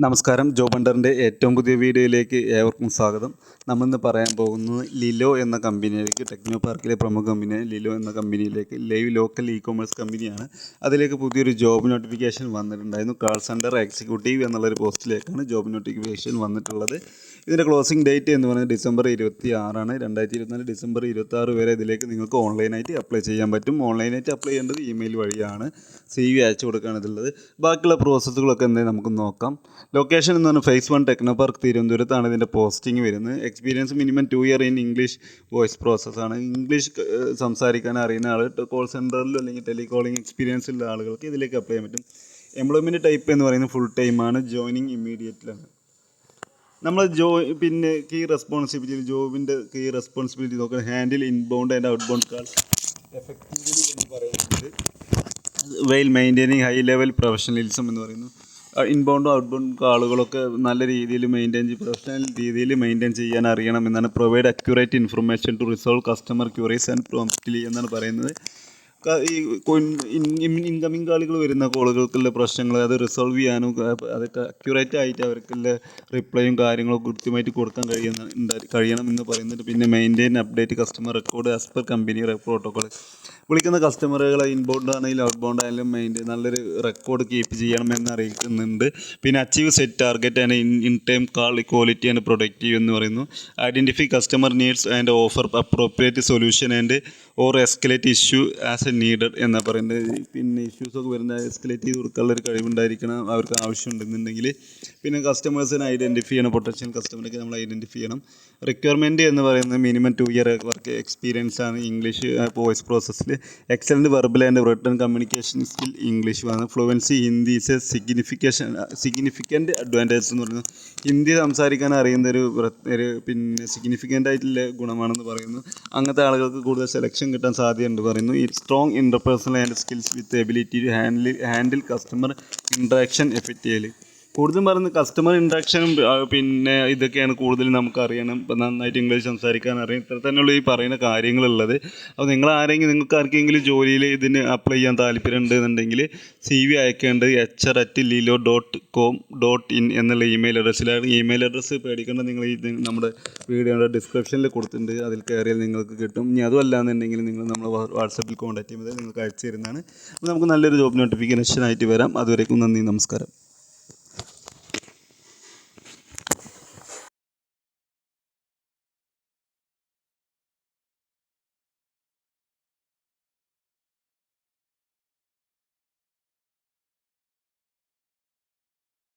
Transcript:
നമസ്കാരം. ജോബ് ഹണ്ടറിൻ്റെ ഏറ്റവും പുതിയ വീഡിയോയിലേക്ക് ഏവർക്കും സ്വാഗതം. നമ്മളിന്ന് പറയാൻ പോകുന്നത് ലിലോ എന്ന കമ്പനിയിലേക്ക്, ടെക്നോ പാർക്കിലെ പ്രമുഖ കമ്പനിയായ ലിലോ എന്ന കമ്പനിയിലേക്ക്, ലൈവ് ലോക്കൽ ഇ-കൊമേഴ്സ് കമ്പനിയാണ്. അതിലേക്ക് പുതിയൊരു ജോബ് നോട്ടിഫിക്കേഷൻ വന്നിട്ടുണ്ടായിരുന്നു. കാൾ സെൻറ്റർ എക്സിക്യൂട്ടീവ് എന്നുള്ളൊരു പോസ്റ്റിലേക്കാണ് ജോബ് നോട്ടിഫിക്കേഷൻ വന്നിട്ടുള്ളത്. ഇതിൻ്റെ ക്ലോസിംഗ് ഡേറ്റ് എന്ന് പറയുന്നത് ഡിസംബർ 26 2024 ഡിസംബർ 26 വരെ ഇതിലേക്ക് നിങ്ങൾക്ക് ഓൺലൈനായിട്ട് അപ്ലൈ ചെയ്യാൻ പറ്റും. ഓൺലൈനായിട്ട് അപ്ലൈ ചെയ്യേണ്ടത് ഇമെയിൽ വഴിയാണ്. CV അയച്ചു കൊടുക്കുകയാണ് ഇതുള്ളത്. ബാക്കിയുള്ള പ്രോസസ്സുകളൊക്കെ എന്തായാലും നമുക്ക് നോക്കാം. ലൊക്കേഷൻ എന്ന് പറഞ്ഞാൽ ഫേസ് 1 ടെക്നോ പാർക്ക് തിരുവനന്തപുരത്താണ് ഇതിൻ്റെ പോസ്റ്റിംഗ് വരുന്നത്. Experience minimum 2 year in English voice പ്രോസസ്സാണ്. ഇംഗ്ലീഷ് സംസാരിക്കാൻ അറിയുന്ന ആൾ, കോൾ സെൻറ്ററിലോ അല്ലെങ്കിൽ ടെലികോളിംഗ് എക്സ്പീരിയൻസ് ഉള്ള ആളുകൾക്ക് ഇതിലേക്ക് അപ്ലൈ ചെയ്യാൻ പറ്റും. എംപ്ലോയ്മെൻറ്റ് ടൈപ്പ് എന്ന് പറയുന്നത് ഫുൾ ടൈമാണ്. ജോയിനിങ് ഇമ്മീഡിയറ്റ്ലാണ്. നമ്മൾ പിന്നെ ജോബിൻ്റെ കീ റെസ്പോൺസിബിലിറ്റി നോക്കുക. Handle inbound and out bound calls effectively എന്ന് പറയുന്നത് വെയിൽ മെയിൻറ്റെയിനിങ് ഹൈ ലെവൽ പ്രൊഫഷണലിസം എന്ന് പറയുന്നു. ഇൻബൗണ്ടും ഔട്ട് ബൗണ്ട് കാളുകളൊക്കെ നല്ല രീതിയിൽ പ്രൊഫഷണൽ രീതിയിൽ മെയിൻറ്റെയിൻ ചെയ്യാൻ അറിയണം എന്നാണ്. Provide accurate information to resolve customer queries and promptly എന്നാണ് പറയുന്നത്. ഈ ഇൻകമിങ് കാളുകൾ വരുന്ന കോളുകൾക്കുള്ള പ്രശ്നങ്ങൾ അത് റിസോൾവ് ചെയ്യാനും അതൊക്കെ അക്യുറേറ്റ് ആയിട്ട് അവർക്കുള്ള റിപ്ലൈയും കാര്യങ്ങളും കൃത്യമായിട്ട് കൊടുക്കാൻ കഴിയണം എന്ന് പറയുന്നുണ്ട്. പിന്നെ maintain update customer record as per company protocol. വിളിക്കുന്ന കസ്റ്റമറുകളെ ഇൻബൗണ്ട് ആണെങ്കിലും ഔട്ട് ബൗണ്ട് ആയാലും നല്ലൊരു റെക്കോർഡ് കീപ്പ് ചെയ്യണമെന്ന് അറിയിക്കുന്നുണ്ട്. പിന്നെ achieve set target and in time call quality and productive എന്ന് പറയുന്നു. Identify customer needs and offer appropriate solution and or escalate issue as a needed എന്നാണ് പറയുന്നത്. പിന്നെ ഇഷ്യൂസൊക്കെ വരുന്ന എസ്കലേറ്റ് ചെയ്ത് കൊടുക്കാനുള്ളൊരു കഴിവുണ്ടായിരിക്കണം അവർക്ക് ആവശ്യമുണ്ടെന്നുണ്ടെങ്കിൽ. പിന്നെ കസ്റ്റമേഴ്സിനെ ഐഡൻറ്റിഫൈ ചെയ്യണം. പൊട്ടൻഷ്യൽ കസ്റ്റമറൊക്കെ നമ്മൾ ഐഡൻറ്റിഫൈ ചെയ്യണം. റിക്വയർമെൻറ്റ് എന്ന് പറയുന്നത് മിനിമം 2 ഇയർ വർക്ക് എക്സ്പീരിയൻസ് ആണ് ഇംഗ്ലീഷ് വോയിസ് പ്രോസസ്സിൽ. Excellent verbal and written communication skill English ആണ്. Fluency Hindi is a significant advantage എന്ന് പറയുന്നത്. ഹിന്ദി സംസാരിക്കാൻ അറിയുന്ന ഒരു പിന്നെ സിഗ്നിഫിക്കൻ്റ് ആയിട്ടുള്ള ഗുണമാണെന്ന് പറയുന്നു. അങ്ങനത്തെ ആളുകൾക്ക് കൂടുതൽ സെലക്ഷൻ കിട്ടാൻ സാധ്യതയുണ്ട് പറയുന്നു. ഈ strong interpersonal and skills with ability to handle customer interaction effectively. കൂടുതലും പറയുന്നത് കസ്റ്റമർ ഇൻട്രാക്ഷനും പിന്നെ ഇതൊക്കെയാണ് കൂടുതൽ നമുക്ക് അറിയണം. ഇപ്പം നന്നായിട്ട് ഇംഗ്ലീഷ് സംസാരിക്കാൻ അറിയാം. ഇത്ര തന്നെയുള്ള ഈ പറയുന്ന കാര്യങ്ങളുള്ളത്. അപ്പോൾ നിങ്ങൾക്ക് ആർക്കെങ്കിലും ജോലിയിൽ ഇതിന് അപ്ലൈ ചെയ്യാൻ താല്പര്യം ഉണ്ടെന്നുണ്ടെങ്കിൽ CV അയക്കേണ്ടത് hr@lilo.com.in എന്നുള്ള ഇമെയിൽ അഡ്രസ്സിലാണ്. ഇമെയിൽ അഡ്രസ്സ് പേടിക്കേണ്ട, നിങ്ങൾ നമ്മുടെ വീഡിയോയുടെ ഡിസ്ക്രിപ്ഷനിൽ കൊടുത്തിട്ടുണ്ട്. അതിൽ കയറിയാൽ നിങ്ങൾക്ക് കിട്ടും. ഇനി അതുമല്ല എന്നുണ്ടെങ്കിൽ നിങ്ങൾ നമ്മൾ വാട്സാപ്പിൽ കോൺടാക്ട് ചെയ്യുമ്പോൾ നിങ്ങൾക്ക് അയച്ചു തരുന്നതാണ്. അപ്പോൾ നമുക്ക് നല്ലൊരു ജോബ് നോട്ടിഫിക്കേഷൻ ആയിട്ട് വരാം. അതുവരേക്കും നന്ദി, നമസ്കാരം.